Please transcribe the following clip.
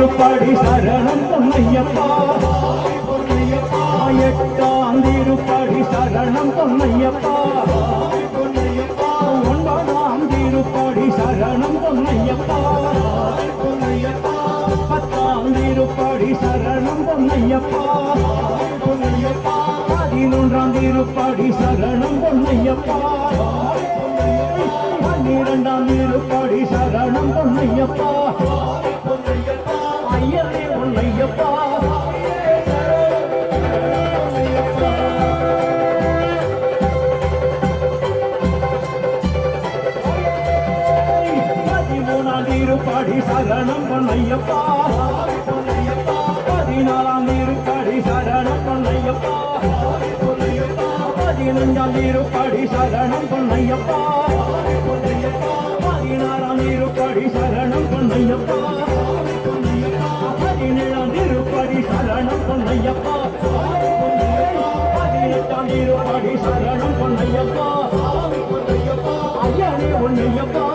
திருப்படி சரணம் பொன்னையப்பா எட்டாம் திருப்படி சரணம் பொன்னையப்பா ஒன்பதாம் திருப்படி சரணம் பொன்னையப்பா பத்தாம் திருப்படி சரணம் பொன்னையப்பா 11ஆம் திருப்படி சரணம் பொன்னையப்பா 12ஆம் திருப்படி சரணம் பொன்னையப்பா ஐயனே பொன்னையப்பா திருப்படி சரணம் பொன்னையப்பா 14ஆம் திருப்படி சரணம் பொன்னையப்பா 15ஆம் திருப்படி சரணம் பொன்னையப்பா 16ஆம் திருப்படி சரணம் பொன்னையப்பா 17ஆம் திருப்படி சரணம் பொன்னையப்பா 18ஆம் திருப்படி சரணம் பொன்னையப்பா ஐயனே பொன்னையப்பா